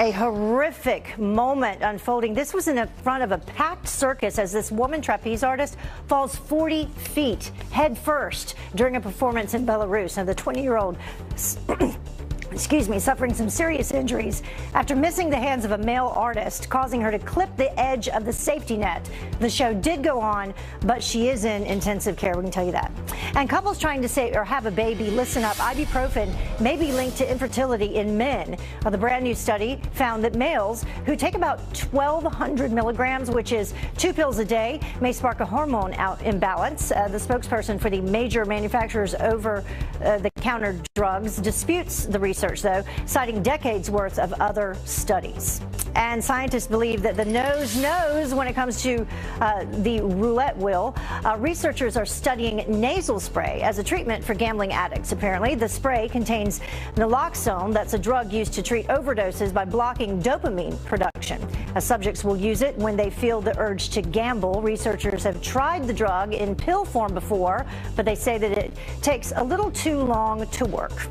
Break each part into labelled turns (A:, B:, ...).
A: A horrific moment unfolding. This was in front of a packed circus as this woman trapeze artist falls 40 feet head first during a performance in Belarus. Now, the 20-year-old suffering some serious injuries after missing the hands of a male artist, causing her to clip the edge of the safety net. The show did go on, but she is in intensive care, we can tell you that. And couples trying to say or have a baby, listen up, ibuprofen may be linked to infertility in men. Well, the brand new study found that males who take about 1,200 milligrams, which is 2 pills a day, may spark a hormone imbalance. The spokesperson for the major manufacturers over the counter drugs disputes the research, though, citing decades worth of other studies. And scientists believe that the nose knows when it comes to the roulette wheel. Researchers are studying nasal spray as a treatment for gambling addicts. Apparently, the spray contains naloxone. That's a drug used to treat overdoses by blocking dopamine production. Subjects will use it when they feel the urge to gamble. Researchers have tried the drug in pill form before, but they say that it takes a little too long to work.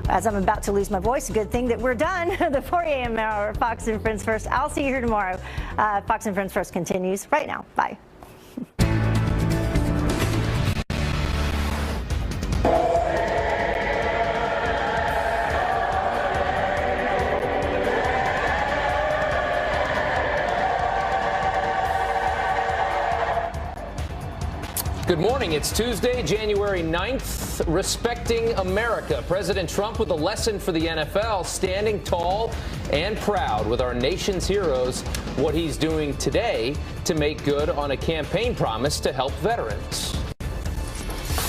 A: As I'm about to lose my voice, a good thing that we're done. The 4 a.m. hour, Fox and Friends First. I'll see you here tomorrow. Fox and Friends First continues right now. Bye.
B: Good morning. It's Tuesday, January 9th. Respecting America. President Trump with a lesson for the NFL, standing tall and proud with our nation's heroes, what he's doing today to make good on a campaign promise to help veterans.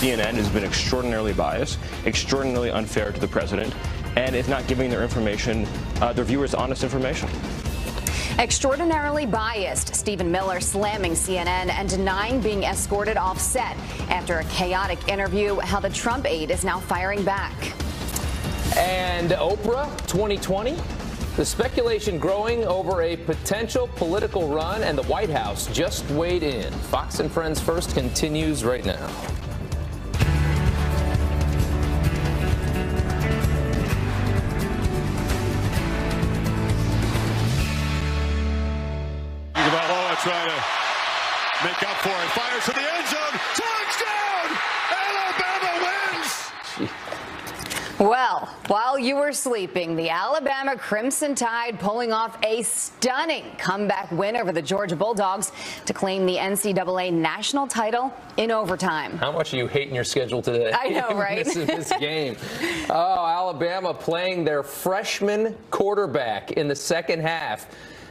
C: CNN has been extraordinarily biased, extraordinarily unfair to the president, and is not giving their information, their viewers honest information.
D: Extraordinarily biased. Stephen Miller slamming CNN and denying being escorted off set after a chaotic interview. How the Trump aide is now firing back.
B: And Oprah 2020. The speculation growing over a potential political run, and the White House just weighed in. Fox and Friends First continues right now.
E: Trying to make up for it. Fires to the end zone. Touchdown! Alabama wins!
D: Well, while you were sleeping, the Alabama Crimson Tide pulling off a stunning comeback win over the Georgia Bulldogs to claim the NCAA national title in overtime.
B: How much are you hating your schedule today?
D: I know, right?
B: Missing this game. Oh, Alabama playing their freshman quarterback in the second half.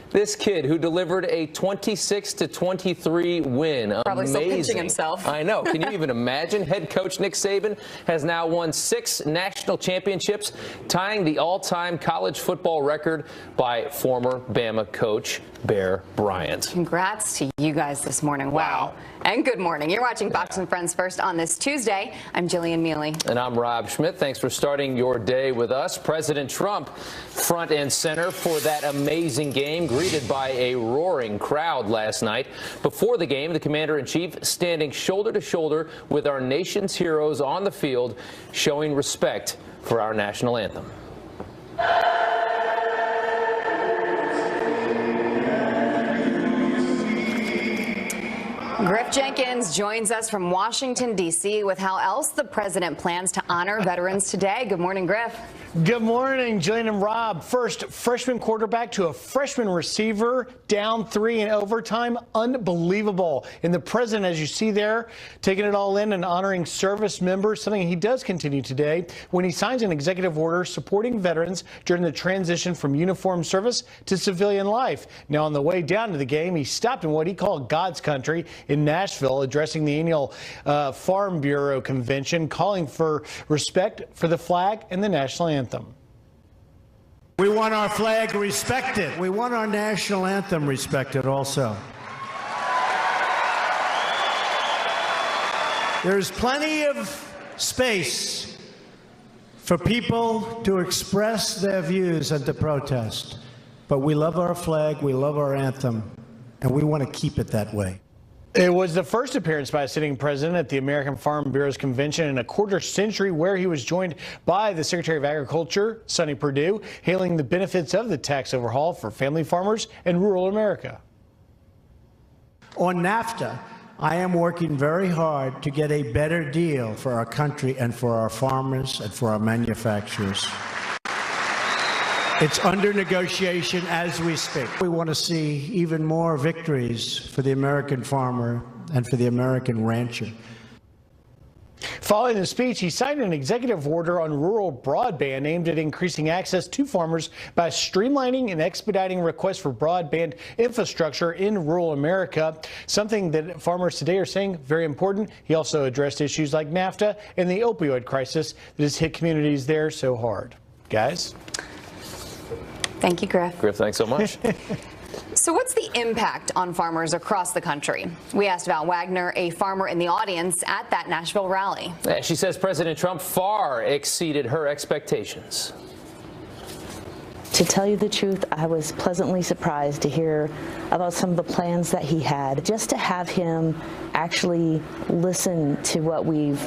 B: This kid who delivered a 26-23 win.
D: Probably
B: amazing.
D: Still pinching himself.
B: I know. Can you even imagine? Head coach Nick Saban has now won 6 national championships, tying the all-time college football record by former Bama coach Bear Bryant.
D: Congrats to you guys this morning. Wow. And good morning. You're watching Fox and Friends First on this Tuesday. I'm Jillian Mealy.
B: And I'm Rob Schmidt. Thanks for starting your day with us. President Trump front and center for that amazing game, greeted by a roaring crowd last night. Before the game, the commander-in-chief standing shoulder to shoulder with our nation's heroes on the field, showing respect for our national anthem.
D: Griff Jenkins joins us from Washington, D.C. with how else the president plans to honor veterans today. Good morning, Griff.
F: Good morning, Jillian and Rob. First, freshman quarterback to a freshman receiver, down 3 in overtime. Unbelievable. And the president, as you see there, taking it all in and honoring service members, something he does continue today when he signs an executive order supporting veterans during the transition from uniformed service to civilian life. Now, on the way down to the game, he stopped in what he called God's country in Nashville, addressing the annual Farm Bureau convention, calling for respect for the flag and the national anthem.
G: We want our flag respected. We want our national anthem respected also. There's plenty of space for people to express their views and to protest. But we love our flag, we love our anthem, and we want to keep it that way.
F: It was the first appearance by a sitting president at the American Farm Bureau's convention in a quarter century, where he was joined by the Secretary of Agriculture, Sonny Perdue, hailing the benefits of the tax overhaul for family farmers and rural America.
G: On NAFTA, I am working very hard to get a better deal for our country and for our farmers and for our manufacturers. It's under negotiation as we speak. We want to see even more victories for the American farmer and for the American rancher.
F: Following the speech, he signed an executive order on rural broadband aimed at increasing access to farmers by streamlining and expediting requests for broadband infrastructure in rural America, something that farmers today are saying very important. He also addressed issues like NAFTA and the opioid crisis that has hit communities there so hard. Guys?
D: Thank you, Griff.
B: Griff, thanks so much.
D: So what's the impact on farmers across the country? We asked Val Wagner, a farmer in the audience at that Nashville rally.
B: She says President Trump far exceeded her expectations.
H: To tell you the truth, I was pleasantly surprised to hear about some of the plans that he had. Just to have him actually listen to what we've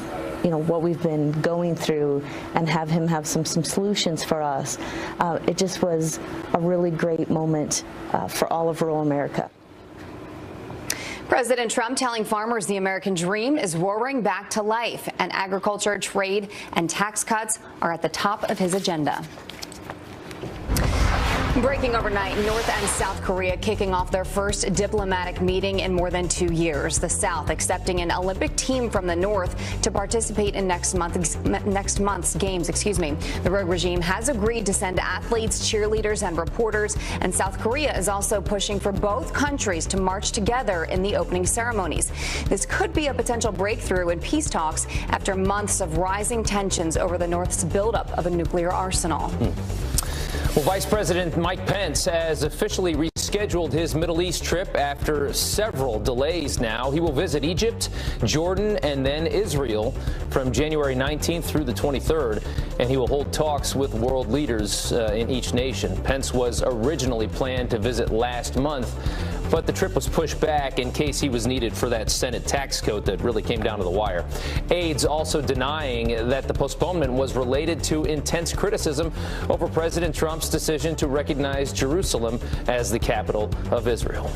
H: been going through and have him have some solutions for us. It just was a really great moment for all of rural America.
D: President Trump telling farmers the American dream is roaring back to life, and agriculture, trade, and tax cuts are at the top of his agenda. Breaking overnight, North and South Korea kicking off their first diplomatic meeting in more than 2 years. The South accepting an Olympic team from the North to participate in next month's games. The rogue regime has agreed to send athletes, cheerleaders, and reporters, and South Korea is also pushing for both countries to march together in the opening ceremonies. This could be a potential breakthrough in peace talks after months of rising tensions over the North's buildup of a nuclear arsenal.
B: Well, Vice President Mike Pence has officially rescheduled his Middle East trip after several delays now. He will visit Egypt, Jordan, and then Israel from January 19th through the 23rd, and he will hold talks with world leaders in each nation. Pence was originally planned to visit last month, but the trip was pushed back in case he was needed for that Senate tax code that really came down to the wire. Aides also denying that the postponement was related to intense criticism over President Trump's decision to recognize Jerusalem as the capital of Israel.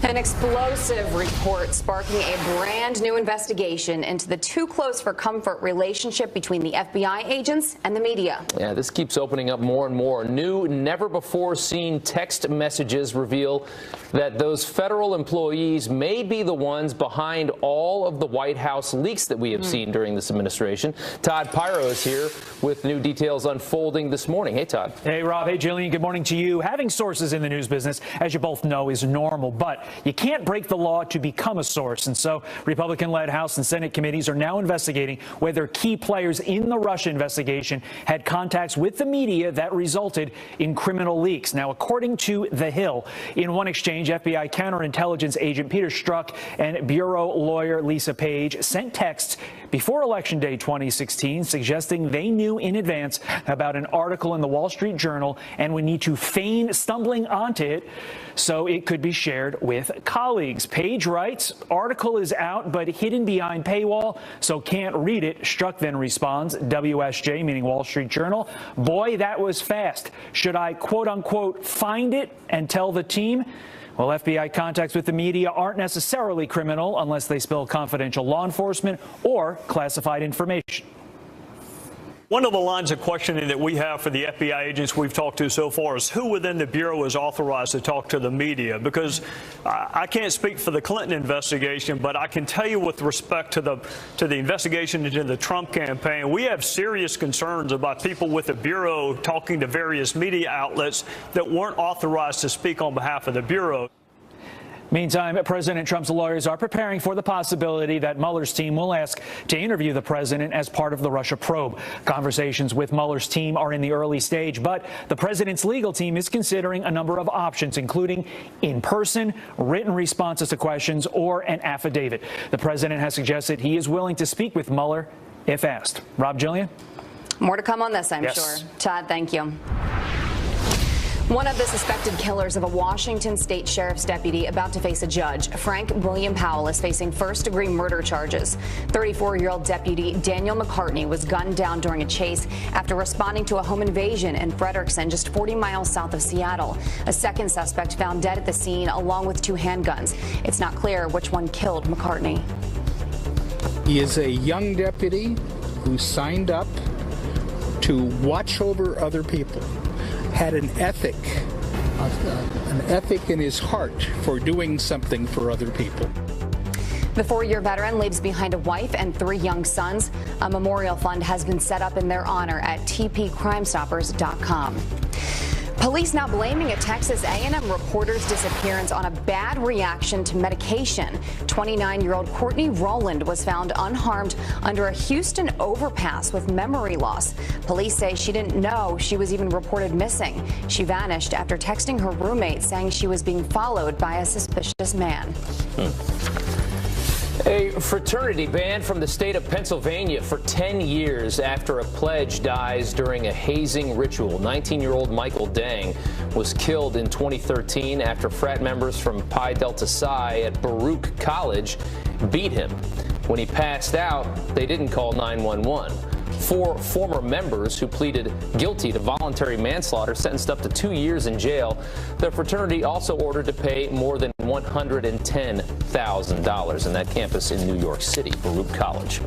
D: An explosive report sparking a brand new investigation into the too close for comfort relationship between the FBI agents and the media.
B: Yeah, this keeps opening up more and more. New, never before seen text messages reveal that those federal employees may be the ones behind all of the White House leaks that we have seen during this administration. Todd Pirro is here with new details unfolding this morning. Hey, Todd.
I: Hey, Rob. Hey, Jeanine. Good morning to you. Having sources in the news business, as you both know, is normal, but you can't break the law to become a source. And so Republican-led House and Senate committees are now investigating whether key players in the Russia investigation had contacts with the media that resulted in criminal leaks. Now, according to The Hill, in one exchange, FBI counterintelligence agent Peter Strzok and Bureau lawyer Lisa Page sent texts before Election Day 2016 suggesting they knew in advance about an article in the Wall Street Journal and would need to feign stumbling onto it so it could be shared with colleagues. Page writes, article is out but hidden behind paywall, so can't read it. Strzok then responds, WSJ, meaning Wall Street Journal, boy, that was fast. Should I, quote unquote, find it and tell the team? Well, FBI contacts with the media aren't necessarily criminal unless they spill confidential law enforcement or classified information.
J: One of the lines of questioning that we have for the FBI agents we've talked to so far is who within the Bureau is authorized to talk to the media, because I can't speak for the Clinton investigation, but I can tell you with respect to the investigation into the Trump campaign, we have serious concerns about people with the Bureau talking to various media outlets that weren't authorized to speak on behalf of the Bureau.
I: Meantime, President Trump's lawyers are preparing for the possibility that Mueller's team will ask to interview the president as part of the Russia probe. Conversations with Mueller's team are in the early stage, but the president's legal team is considering a number of options, including in-person, written responses to questions, or an affidavit. The president has suggested he is willing to speak with Mueller if asked. Rob, Jillian?
D: More to come on this, I'm
I: Yes.
D: sure. Todd, thank you. One of the suspected killers of a Washington state sheriff's deputy about to face a judge, Frank William Powell, is facing first-degree murder charges. 34-year-old deputy Daniel McCartney was gunned down during a chase after responding to a home invasion in Frederickson, just 40 miles south of Seattle. A second suspect found dead at the scene along with 2 handguns. It's not clear which one killed McCartney.
K: He is a young deputy who signed up to watch over other people, had an ethic in his heart for doing something for other people.
D: The 4-year veteran leaves behind a wife and 3 young sons. A memorial fund has been set up in their honor at tpcrimestoppers.com. Police now blaming a Texas A&M reporter's disappearance on a bad reaction to medication. 29-year-old Courtney Rowland was found unharmed under a Houston overpass with memory loss. Police say she didn't know she was even reported missing. She vanished after texting her roommate saying she was being followed by a suspicious man.
B: A fraternity banned from the state of Pennsylvania for 10 years after a pledge dies during a hazing ritual. 19-year-old Michael Dang was killed in 2013 after frat members from Pi Delta Psi at Baruch College beat him. When he passed out, they didn't call 911. 4 former members who pleaded guilty to voluntary manslaughter sentenced up to 2 years in jail. The fraternity also ordered to pay more than $110,000 in that campus in New York City, Baruch College.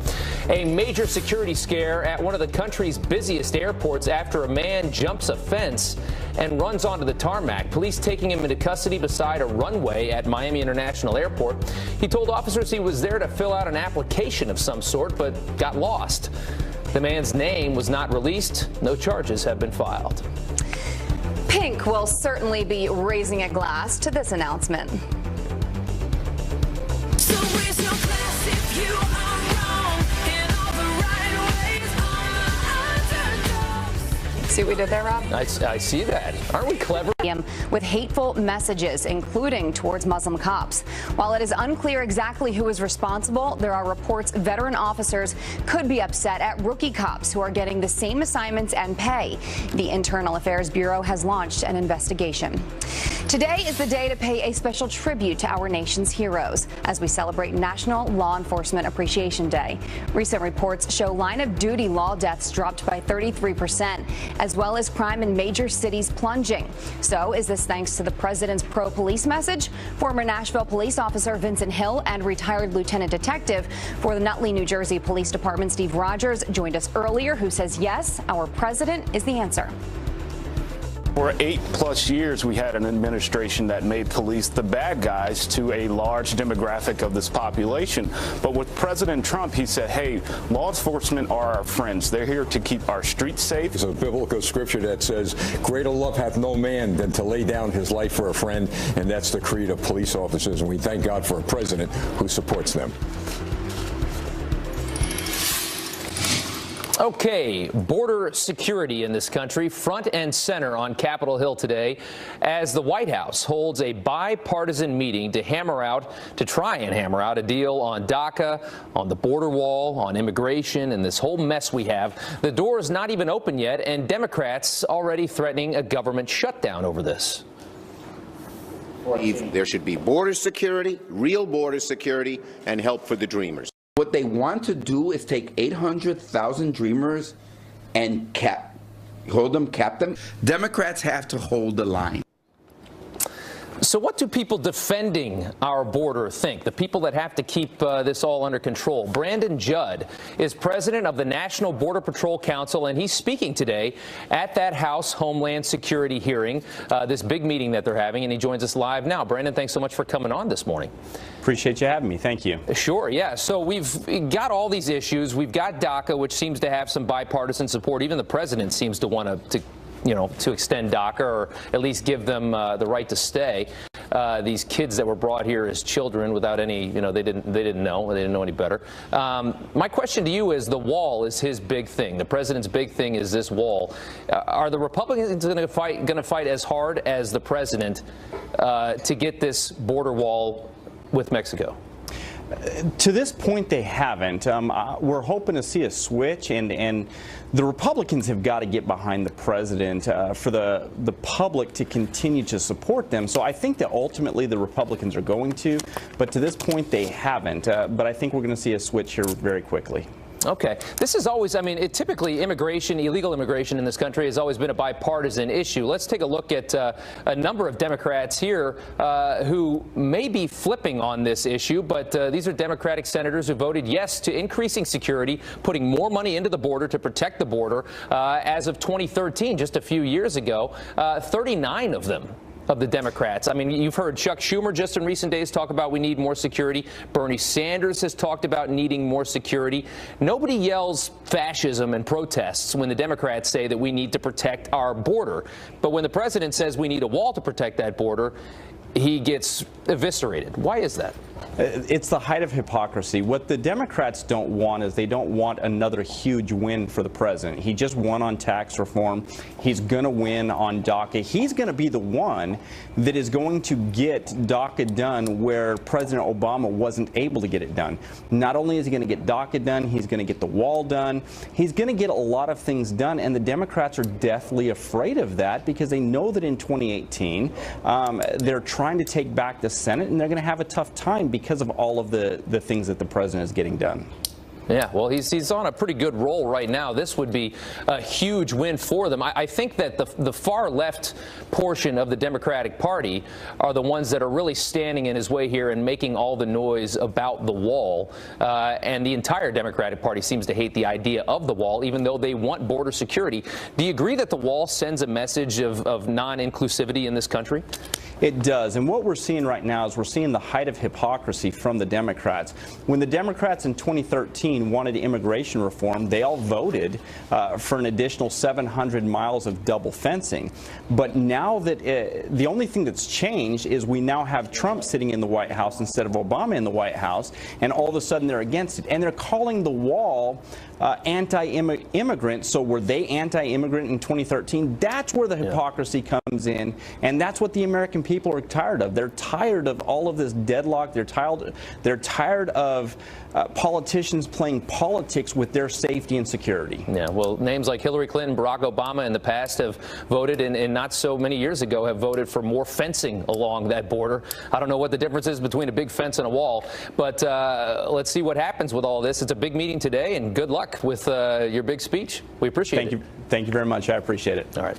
B: A major security scare at one of the country's busiest airports after a man jumps a fence and runs onto the tarmac. Police taking him into custody beside a runway at Miami International Airport. He told officers he was there to fill out an application of some sort, but got lost. The man's name was not released. No charges have been filed.
D: Pink will certainly be raising a glass to this announcement.
L: So raise your glass if you are wrong in all the right ways on the underdogs.
D: See what we did there, Rob?
B: I see that. Aren't we clever?
D: With hateful messages, including towards Muslim cops. While it is unclear exactly who is responsible, there are reports veteran officers could be upset at rookie cops who are getting the same assignments and pay. The Internal Affairs Bureau has launched an investigation. Today is the day to pay a special tribute to our nation's heroes as we celebrate National Law Enforcement Appreciation Day. Recent reports show line-of-duty law deaths dropped by 33%, as well as crime in major cities plunging. So is this thanks to the president's pro-police message? Former Nashville police officer Vincent Hill and retired lieutenant detective for the Nutley, New Jersey Police Department, Steve Rogers, joined us earlier, who says, yes, our president is the answer.
M: For 8+ years, we had an administration that made police the bad guys to a large demographic of this population. But with President Trump, he said, hey, law enforcement are our friends. They're here to keep our streets safe.
N: There's a biblical scripture that says, greater love hath no man than to lay down his life for a friend. And that's the creed of police officers. And we thank God for a president who supports them.
B: Okay, border security in this country front and center on Capitol Hill today as the White House holds a bipartisan meeting to try and hammer out a deal on DACA, on the border wall, on immigration, and this whole mess we have. The door is not even open yet, and Democrats already threatening a government shutdown over this.
O: There should be border security, real border security, and help for the dreamers.
P: What they want to do is take 800,000 dreamers and cap them. Democrats have to hold the line.
B: So what do people defending our border think? The people that have to keep this all under control. Brandon Judd is president of the National Border Patrol Council, and he's speaking today at that House Homeland Security hearing, this big meeting that they're having, and he joins us live now. Brandon, thanks so much for coming on this morning.
Q: Appreciate you having me. Thank you.
B: Sure, yeah. So we've got all these issues. We've got DACA, which seems to have some bipartisan support. Even the president seems to want to extend DACA or at least give them the right to stay. These kids that were brought here as children without any, they didn't know any better. My question to you is, the wall is his big thing. The president's big thing is this wall. Are the Republicans going to fight as hard as the president to get this border wall with Mexico?
Q: To this point, they haven't. We're hoping to see a switch, and the Republicans have got to get behind the president for the public to continue to support them. So I think that ultimately the Republicans are going to, but to this point, they haven't. But I think we're going to see a switch here very quickly.
B: Okay. This is always, I mean, typically immigration, illegal immigration in this country has always been a bipartisan issue. Let's take a look at a number of Democrats here who may be flipping on this issue, but these are Democratic senators who voted yes to increasing security, putting more money into the border to protect the border. As of 2013, just a few years ago, 39 of them. Of the Democrats. I mean, you've heard Chuck Schumer just in recent days talk about we need more security. Bernie Sanders has talked about needing more security. Nobody yells fascism and protests when the Democrats say that we need to protect our border. But when the president says we need a wall to protect that border, he gets eviscerated. Why is that?
Q: It's the height of hypocrisy. What the Democrats don't want is they don't want another huge win for the president. He just won on tax reform. He's going to win on DACA. He's going to be the one that is going to get DACA done where President Obama wasn't able to get it done. Not only is he going to get DACA done, he's going to get the wall done. He's going to get a lot of things done, and the Democrats are deathly afraid of that because they know that in 2018 they're trying to take back the Senate, and they're going to have a tough time because of all of the things that the president is getting done.
B: Yeah, well, he's on a pretty good roll right now. This would be a huge win for them. I think that the far left portion of the Democratic Party are the ones that are really standing in his way here and making all the noise about the wall. And the entire Democratic Party seems to hate the idea of the wall, even though they want border security. Do you agree that the wall sends a message of non-inclusivity in this country?
Q: It does. And what we're seeing right now is we're seeing the height of hypocrisy from the Democrats. When the Democrats in 2013 wanted immigration reform, they all voted for an additional 700 miles of double fencing. But now that the only thing that's changed is we now have Trump sitting in the White House instead of Obama in the White House, and all of a sudden they're against it. And they're calling the wall anti-immigrant. So were they anti-immigrant in 2013? That's where the hypocrisy comes in, and that's what the American people are tired of. They're tired of all of this deadlock. They're tired of politicians playing politics with their safety and security.
B: Yeah, well, names like Hillary Clinton, Barack Obama in the past have voted, and not so many years ago have voted for more fencing along that border. I don't know what the difference is between a big fence and a wall, but let's see what happens with all this. It's a big meeting today, and good luck with your big speech. We appreciate it.
Q: Thank you very much. I appreciate it.
B: All right.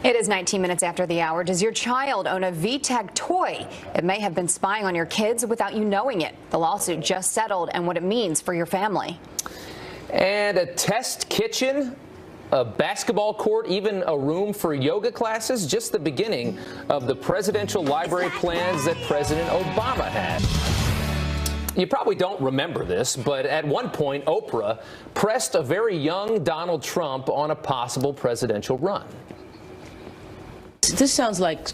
D: It is 19 minutes after the hour. Does your child own a VTech toy? It may have been spying on your kids without you knowing it. The lawsuit just settled and what it means for your family.
B: And a test kitchen, a basketball court, even a room for yoga classes. Just the beginning of the presidential library plans that President Obama had. You probably don't remember this, but at one point, Oprah pressed a very young Donald Trump on a possible presidential run.
R: This sounds like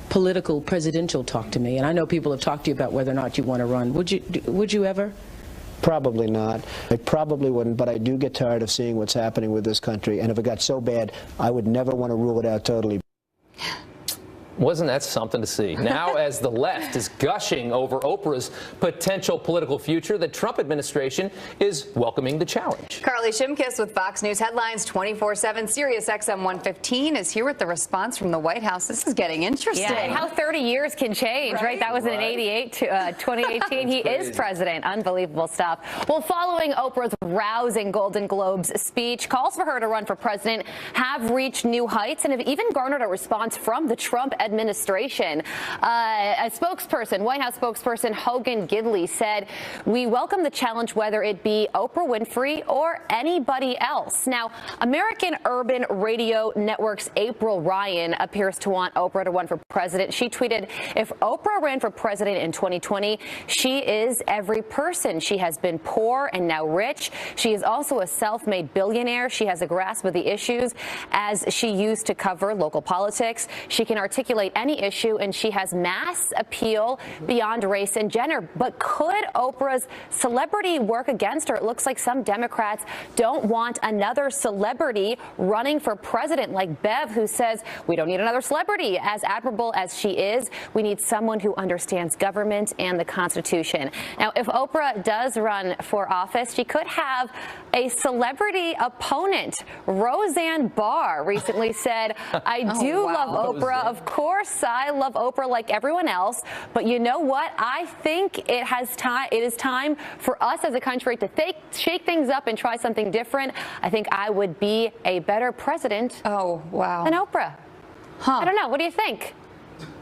R: political presidential talk to me, and I know people have talked to you about whether or not you want to run. Would you ever?
S: Probably not. I probably wouldn't, but I do get tired of seeing what's happening with this country, and if it got so bad, I would never want to rule it out totally.
B: Wasn't that something to see? Now, as the left is gushing over Oprah's potential political future, the Trump administration is welcoming the challenge.
D: Carly Shimkus with Fox News Headlines 24/7. Sirius XM 115 is here with the response from the White House. This is getting interesting.
T: Yeah, and how 30 years can change, right? That was in 88 to 2018. He is president. Unbelievable stuff. Well, following Oprah's rousing Golden Globes speech, calls for her to run for president have reached new heights and have even garnered a response from the Trump administration. A spokesperson, White House spokesperson Hogan Gidley said, "We welcome the challenge whether it be Oprah Winfrey or anybody else." Now, American Urban Radio Network's April Ryan appears to want Oprah to run for president. She tweeted, "If Oprah ran for president in 2020, she is every person. She has been poor and now rich. She is also a self-made billionaire. She has a grasp of the issues as she used to cover local politics. She can articulate articulate any issue, and she has mass appeal beyond race and gender. But could Oprah's celebrity work against her? It looks like some Democrats don't want another celebrity running for president, like Bev, who says we don't need another celebrity. As admirable as she is, we need someone who understands government and the Constitution. Now, if Oprah does run for office, she could have a celebrity opponent. Roseanne Barr recently said, I do love Oprah. Of course, I love Oprah like everyone else. But you know what? I think it is time for us as a country to shake things up and try something different. I think I would be a better president than Oprah. I don't know. What do you think?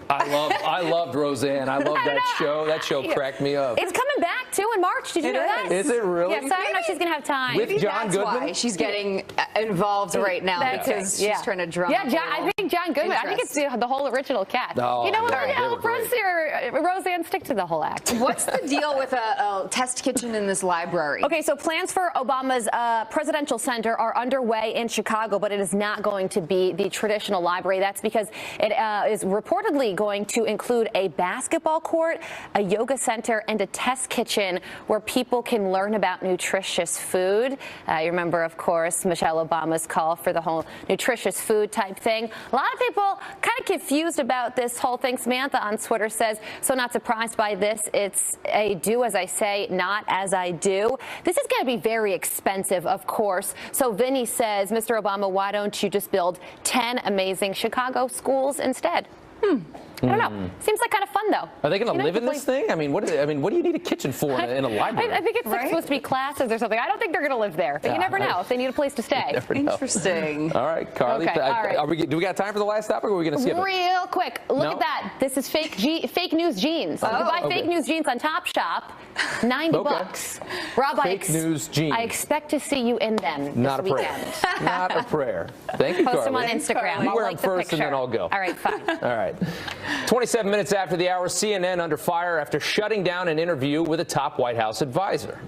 B: I loved Roseanne. I loved that show. That show cracked me up.
T: It's coming back too in March. Did you know that?
B: Is it really?
T: Yes, I don't know if she's going to have time.
B: With John
D: That's
B: Goodman?
D: why she's getting involved right now because she's trying to drum.
T: Yeah, I think John Goodman. I think it's the whole original cast.
B: Oh,
T: you know what?
B: yeah,
T: Roseanne, stick to the whole act.
D: What's the deal with a test kitchen in this library?
T: Okay, so plans for Obama's presidential center are underway in Chicago, but it is not going to be the traditional library. That's because it is reportedly going to include a basketball court, a yoga center, and a test kitchen where people can learn about nutritious food. You remember, of course, Michelle Obama's call for the whole nutritious food type thing. A lot of people kind of confused about this whole thing. Samantha on Twitter says, so not surprised by this. It's a do as I say, not as I do. This is going to be very expensive, of course. So Vinny says, Mr. Obama, why don't you just build 10 amazing Chicago schools instead? I don't know. Seems like kind of fun, though.
B: Are they going to live in this thing? I mean, what do you need a kitchen for in a library?
T: I think it's like supposed to be classes or something. I don't think they're going to live there, but you never know if they need a place to stay.
D: Interesting.
B: All right, Carly.
T: Okay, all right.
B: Do we got time for the last topic, or are we going to skip it?
T: Real quick, look at that. This is fake news jeans. You buy fake news jeans on Topshop, $90. Rob,
B: Fake news jeans.
T: I expect to see you in them
B: Not a
T: this
B: prayer.
T: weekend.
B: Not a prayer. Thank you,
T: Post
B: Carly.
T: them on Instagram.
B: You
T: I'll
B: wear
T: like
B: them first,
T: the
B: and then I'll go.
T: All right, fine.
B: All right. 27 minutes after the hour, CNN under fire after shutting down an interview with a top White House advisor.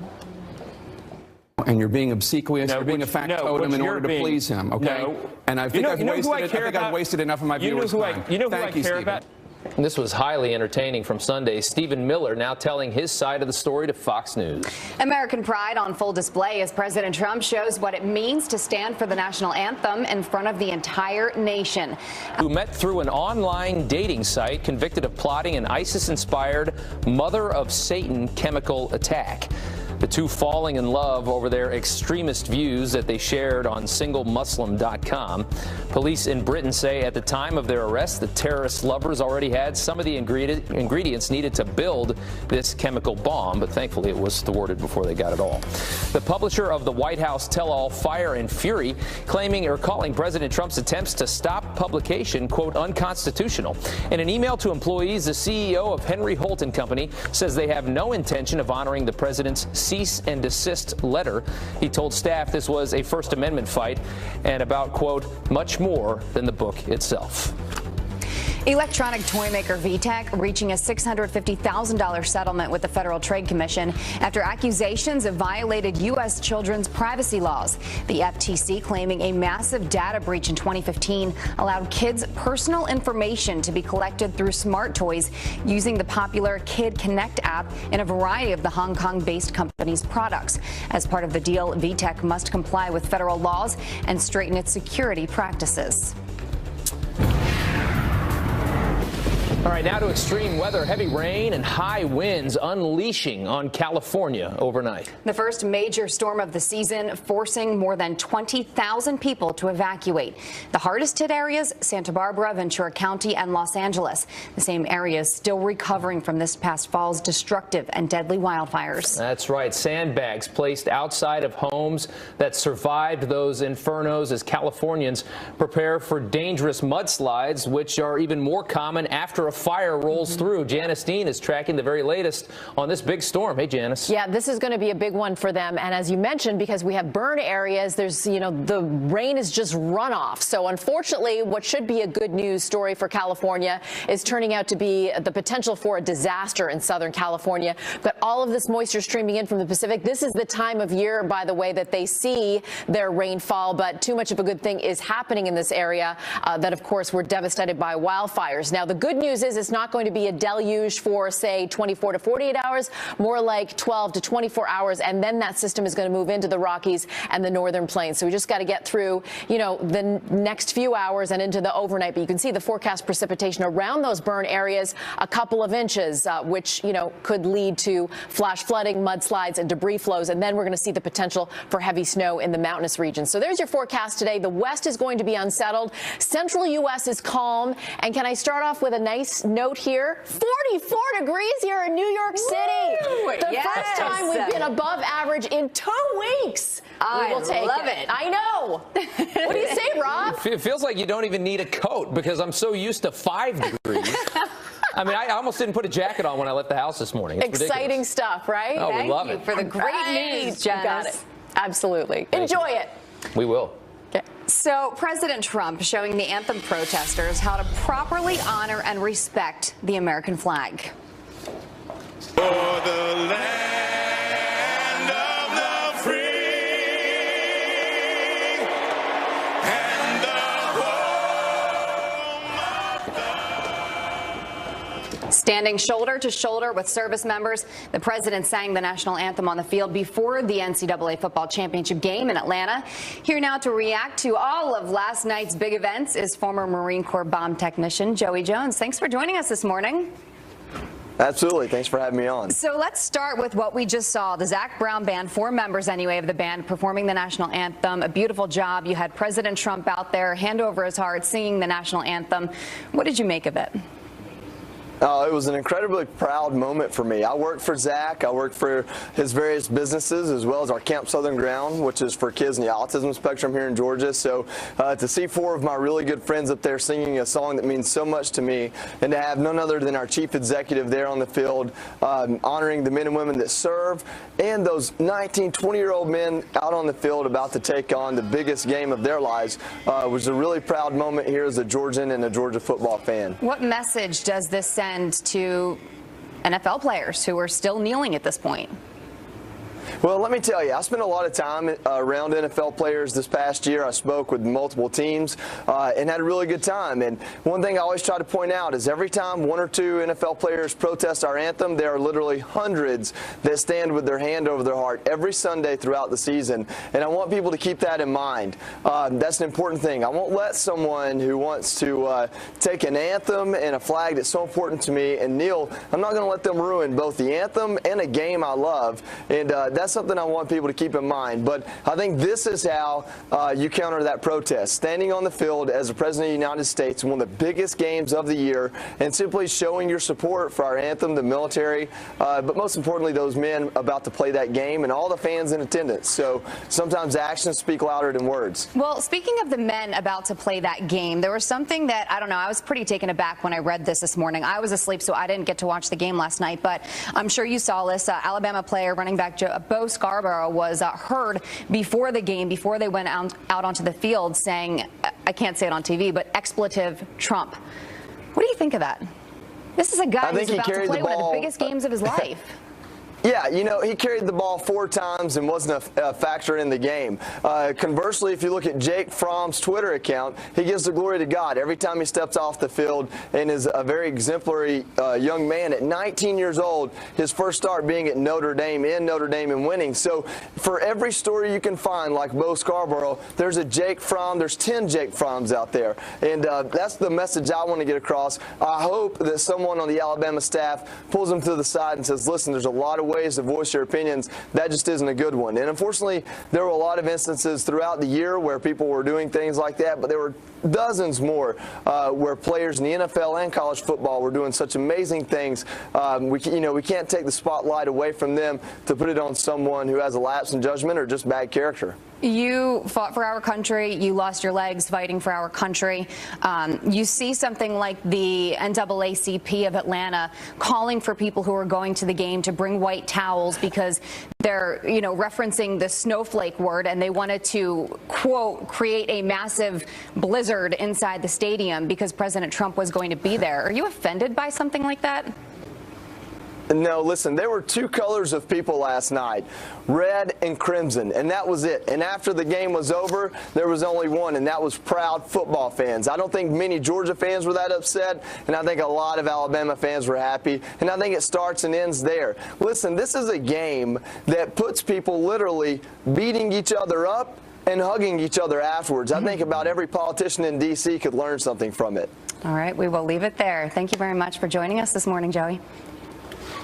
U: And you're being obsequious, you're being a factotum in order to please him, okay? And I think I've wasted enough of my viewers' time. Thank you, Stephen.
B: And this was highly entertaining from Sunday. Stephen Miller now telling his side of the story to Fox News.
D: American pride on full display as President Trump shows what it means to stand for the national anthem in front of the entire nation.
B: Who met through an online dating site convicted of plotting an ISIS-inspired Mother of Satan chemical attack. The two falling in love over their extremist views that they shared on singlemuslim.com. Police in Britain say at the time of their arrest, the terrorist lovers already had some of the ingredients needed to build this chemical bomb, but thankfully it was thwarted before they got it all. The publisher of the White House tell-all Fire and Fury calling President Trump's attempts to stop publication, quote, unconstitutional. In an email to employees, the CEO of Henry Holt & Company says they have no intention of honoring the president's cease and desist letter. He told staff this was a First Amendment fight and about, quote, much more than the book itself.
D: Electronic toy maker VTech reaching a $650,000 settlement with the Federal Trade Commission after accusations of violated U.S. children's privacy laws. The FTC claiming a massive data breach in 2015 allowed kids' personal information to be collected through smart toys using the popular Kid Connect app in a variety of the Hong Kong-based company's products. As part of the deal, VTech must comply with federal laws and straighten its security practices.
B: All right, now to extreme weather. Heavy rain and high winds unleashing on California overnight.
D: The first major storm of the season, forcing more than 20,000 people to evacuate. The hardest hit areas, Santa Barbara, Ventura County, and Los Angeles. The same areas still recovering from this past fall's destructive and deadly wildfires.
B: That's right. Sandbags placed outside of homes that survived those infernos as Californians prepare for dangerous mudslides, which are even more common after a fire rolls through. Jeanine is tracking the very latest on this big storm. Hey, Janice.
A: Yeah, this is going to be a big one for them. And as you mentioned, because we have burn areas, there's, the rain is just runoff. So unfortunately, what should be a good news story for California is turning out to be the potential for a disaster in Southern California. But all of this moisture streaming in from the Pacific. This is the time of year, by the way, that they see their rainfall. But too much of a good thing is happening in this area that, of course, were devastated by wildfires. Now, the good news is it's not going to be a deluge for, say, 24 to 48 hours, more like 12 to 24 hours. And then that system is going to move into the Rockies and the northern plains. So we just got to get through, the next few hours and into the overnight. But you can see the forecast precipitation around those burn areas, a couple of inches, which, could lead to flash flooding, mudslides, and debris flows. And then we're going to see the potential for heavy snow in the mountainous regions. So there's your forecast today. The west is going to be unsettled. Central U.S. is calm. And can I start off with a nice note here? 44 degrees here in New York City. The first time we've been above average in 2 weeks. We will take
D: love it.
A: I know. What do you say, Rob?
B: It feels like you don't even need a coat because I'm so used to 5 degrees. I mean, I almost didn't put a jacket on when I left the house this morning. It's
A: Exciting
B: ridiculous.
A: Stuff, right?
B: Oh, we
A: Thank
B: love
A: you
B: it.
A: for the great news, Janice. Got it. Absolutely. Enjoy it.
B: We will.
D: So President Trump showing the anthem protesters how to properly honor and respect the American flag.
E: For the land of the free and the
D: Standing shoulder to shoulder with service members, the president sang the national anthem on the field before the NCAA football championship game in Atlanta. Here now to react to all of last night's big events is former Marine Corps bomb technician Joey Jones. Thanks for joining us this morning.
V: Absolutely. Thanks for having me on.
D: So let's start with what we just saw. The Zac Brown Band, 4 members anyway of the band, performing the national anthem. A beautiful job. You had President Trump out there, hand over his heart, singing the national anthem. What did you make of it?
V: It was an incredibly proud moment for me. I worked for Zac. I worked for his various businesses as well as our Camp Southern Ground, which is for kids in the autism spectrum here in Georgia. So to see 4 of my really good friends up there singing a song that means so much to me, and to have none other than our chief executive there on the field honoring the men and women that serve, and those 19, 20-year-old men out on the field about to take on the biggest game of their lives was a really proud moment here as a Georgian and a Georgia football fan.
D: What message does this send to NFL players who are still kneeling at this point?
V: Well, let me tell you, I spent a lot of time around NFL players this past year. I spoke with multiple teams and had a really good time. And one thing I always try to point out is every time 1 or 2 NFL players protest our anthem, there are literally hundreds that stand with their hand over their heart every Sunday throughout the season. And I want people to keep that in mind. That's an important thing. I won't let someone who wants to take an anthem and a flag that's so important to me and kneel, I'm not going to let them ruin both the anthem and a game I love. And that's something I want people to keep in mind. But I think this is how you counter that protest. Standing on the field as the President of the United States in one of the biggest games of the year and simply showing your support for our anthem, the military, but most importantly, those men about to play that game and all the fans in attendance. So sometimes actions speak louder than words.
D: Well, speaking of the men about to play that game, there was something that, I don't know, I was pretty taken aback when I read this morning. I was asleep, so I didn't get to watch the game last night, but I'm sure you saw this. Alabama player, running back Bo Scarborough, was heard before the game, before they went out onto the field, saying, I can't say it on TV, but expletive Trump. What do you think of that? This is a guy who's about to play one of the biggest games of his life.
V: Yeah, you know, he carried the ball 4 times and wasn't a factor in the game. Conversely, if you look at Jake Fromm's Twitter account, he gives the glory to God every time he steps off the field and is a very exemplary young man. At 19 years old, his first start being at Notre Dame and winning. So for every story you can find, like Bo Scarborough, there's a Jake Fromm, there's 10 Jake Fromms out there. And that's the message I want to get across. I hope that someone on the Alabama staff pulls him to the side and says, listen, there's a lot of ways to voice your opinions. That just isn't a good one. And unfortunately, there were a lot of instances throughout the year where people were doing things like that, but there were dozens more where players in the NFL and college football were doing such amazing things. We can't take the spotlight away from them to put it on someone who has a lapse in judgment or just bad character.
D: You fought for our country. You lost your legs fighting for our country. You see something like the NAACP of Atlanta calling for people who are going to the game to bring white towels because they're, referencing the snowflake word, and they wanted to, quote, create a massive blizzard inside the stadium because President Trump was going to be there. Are you offended by something like that?
V: No, listen, there were two colors of people last night, red and crimson, and that was it. And after the game was over, there was only one, and that was proud football fans. I don't think many Georgia fans were that upset, and I think a lot of Alabama fans were happy, and I think it starts and ends there. Listen, this is a game that puts people literally beating each other up and hugging each other afterwards. I think about every politician in D.C. could learn something from it.
D: All right, we will leave it there. Thank you very much for joining us this morning, Joey.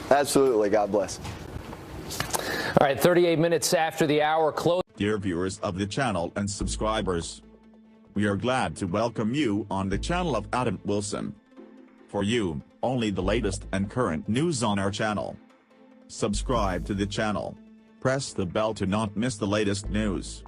V: Absolutely. God bless.
B: All right, 38 minutes after the hour.
C: Dear viewers of the channel and subscribers, we are glad to welcome you on the channel of Adam Wilson. For you, only the latest and current news on our channel. Subscribe to the channel. Press the bell to not miss the latest news.